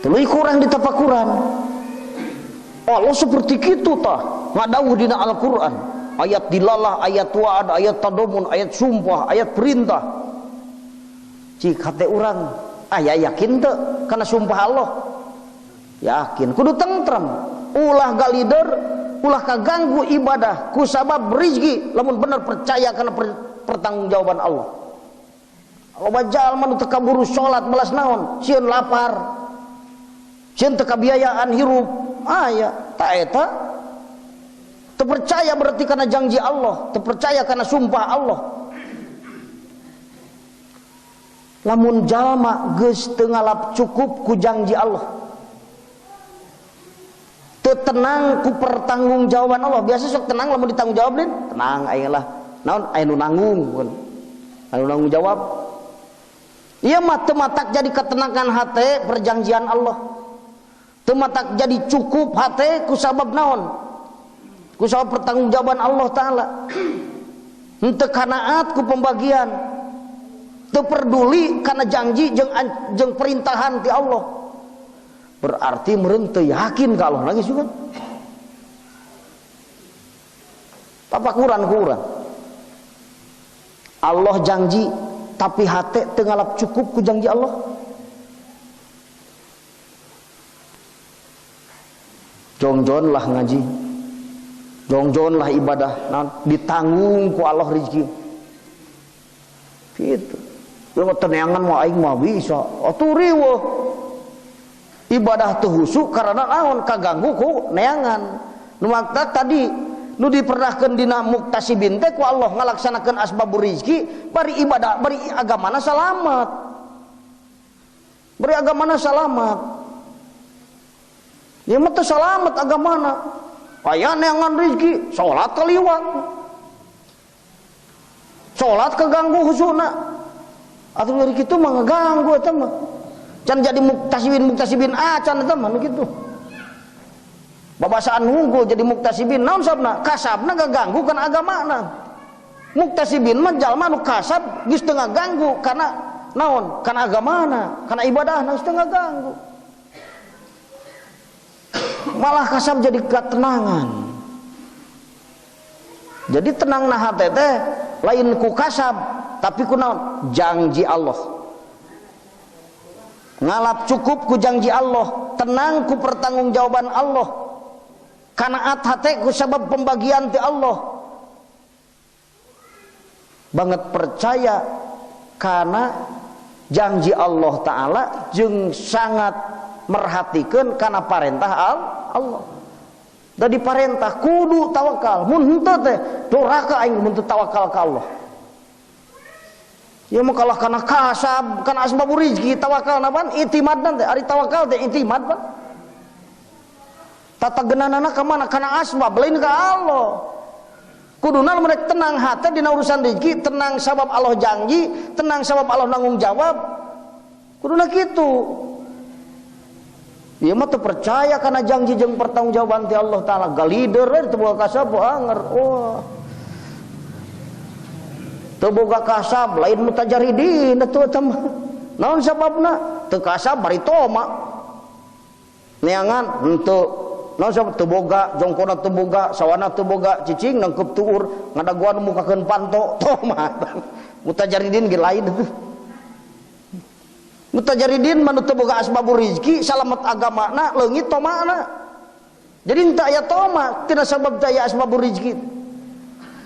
tuluy kurang ditafakuran. Allah seperti kitu tah ngadawuh dina Al-Qur'an, ayat dilalah, ayat wa'ad, ayat tadamun, ayat sumpah, ayat perintah. Cik hate urang aya yakin teu kana sumpah Allah? Yakin, kudu tentrem, ulah galider, ulah kaganggu ibadah ku sabab rezeki lamun bener percaya kana pertanggungjawaban Allah. Wajal manu teu kaburu salat belas naon, sieun lapar, sieun teu kabiayaan hirup, aya ta eta teu percaya berarti kana janji Allah, teu percaya kana sumpah Allah. Lamun jalma geus teu ngalap cukup ku janji Allah, teu tenang ku pertanggungjawaban Allah. Biasa sok tenang lamun ditanggung jawab, tenang aya lah naon aya nu nanggung, anu nanggung jawab. Ieu mah teu matak jadi ketenangan hate perjanjian Allah, teu matak jadi cukup hate ku sabab naon, ku sabab pertanggungjawaban Allah taala. Henteu kanaat ku pembagian, teu peduli kana janji jeung perintahan ti Allah, berarti meureun teu yakin ka Allah lagi juga. Tapakuran ku urang, Allah janji tapi hate teu ngalap cukup ku janji Allah. Jongjon lah ngaji, jongjon lah ibadah, nah, ditanggung ku Allah rezeki. Gitu. Yang teneangan mau aing mah bisa, atuh riweuh. Ibadah teu husuk karena naon kaganggu ku neangan. Nu makna tadi nu dipernahkeun dina muktasibin teh ku Allah ngalaksanakeun asbabur rezeki, bari ibadah, bari agamana salamet. Bari agamana salamet. Ya mah teu salamet agamana. Aya neangan rezeki, salat kaliwat. Salat kaganggu husukna. Atuh dari kitu mah ngaganggu eta mah. Can jadi muktasibin acan eta mah kitu. Babasaan unggul jadi muktasibin naon sabna? Kasabna ganggu kana agamana. Muktasibin mah jalma nu kasab geus teu ngaganggu kana naon? Kana agamana, kana ibadahna geus teu ngaganggu. Malah kasab jadi ketenangan. Jadi tenangna hate teh lain ku kasab, tapi ku naon? Janji Allah. Ngalap cukup ku janji Allah, tenang ku pertanggungjawaban Allah, kanaat hate ku sabab pembagian ti Allah, banget percaya karena janji Allah Ta'ala jeung sangat merhatikeun kana parentah Allah. Jadi parentah kudu tawakal, mun henteu teh durhaka aing mun teu tawakal ka Allah. Ya mah kalah kana kasab, kana asbabur rezeki, tawakal napan itimadna teh, ari tawakal teh itimad pan. Tata geunanana ka mana? Kana asbab lain ka Allah. Kuduna lamun tenang hate dina urusan rezeki, tenang sabab Allah janji, tenang sabab Allah nanggung jawab. Kuduna kitu. Ieu mah teu percaya kana janji jeung pertanggungjawaban ti Allah Taala, galider teu boga kasab anger. Oh. Teu boga kasab lain mutajaridin atuh eta mah. Naon sababna? Teu kasab bari toma. Neangan henteu. Naon sabab teu boga, jongkona teu boga, sawana teu boga, cicing nangkep tuur, ngadaguan mukakeun panto, toma. Mutajaridin ge lain atuh. Mutajaridin manu teu boga asbabur rezeki, salamet agamana, leungit tomana. Jadi henteu aya toma tina sabab teu aya asbabur rezeki.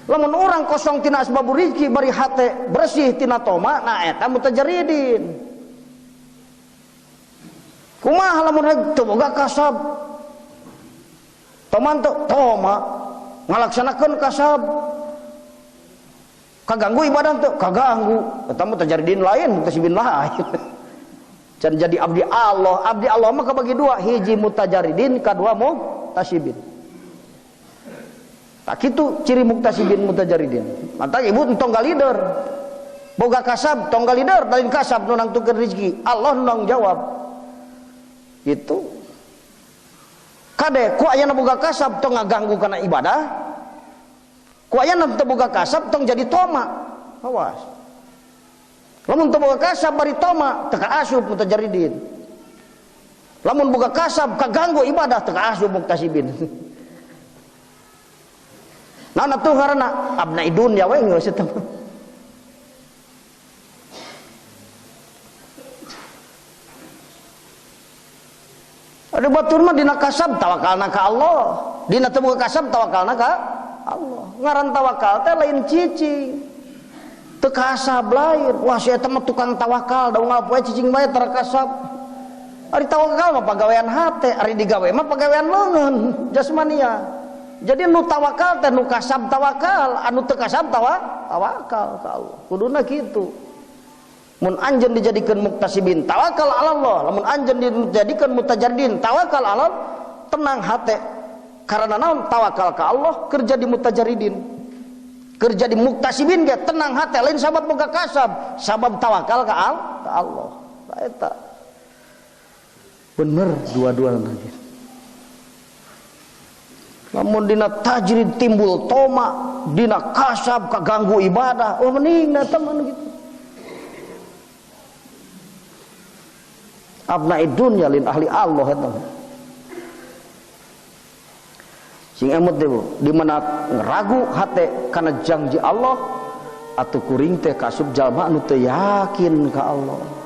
Lamun orang kosong tina asbabur rezeki bari hate bersih tina toma, nah eta mutajaridin. Kumaha lamun teu boga kasab? Toman teu toma ngalaksanakeun kasab. Kaganggu ibadah teu? Kaganggu. Eta mutajaridin lain, muktasibin lain. Can jadi abdi Allah. Abdi Allah mah kabagi dua, hiji mutajaridin, kadua muktasibin. Tak kitu ciri muktasibin mutajaridin. Mata ibu tong galider. Boga kasab tong galider, lain kasab nu nangtukeun rezeki. Allah nang jawab. Itu. Kade ku aya boga kasab tong ngaganggu kana ibadah. Ku aya teu boga kasab tong jadi toma. Awas. Lamun teu boga kasab bari toma, teu kaasup mutajaridin. Lamun boga kasab kaganggu ibadah teu kaasup muktasibin. Nah tuh karena abna dunya we geus eta. Ada batur mah dina kasab tawakalna ka Allah, dina teu boga kasab tawakalna ka Allah. Ngaran tawakal teh lain cicing. Teu kasab lain. Wah si eta mah tukang tawakal, da unggal poe cicing bae tara kasab. Ari tawakal mah pagawean hate, ari digawe mah pagawean leungeun jasmania. Jadi nu tawakal teh nu kasab tawakal, anu teu kasab tawakal ka Allah. Kuduna kitu. Mun anjeun dijadikeun muktasibin tawakal ala Allah, lamun anjeun dijadikeun mutajarridin tawakal ala Allah, tenang hate. Karena naon tawakal ka Allah kerja di mutajarridin. Kerja di muktasibin ge tenang hate lain sabab boga kasab, sabab tawakal ka Allah. Eta bener dua-duanya. Namun dina tajrid timbul toma, dina kasab kaganggu ibadah, oh meningna teman gitu. Abna'i dunya lin ahli Allah eta. Sing emut teh di mana ragu hate kana janji Allah atuh kuring teh kasub jalma anu teu yakin ka Allah.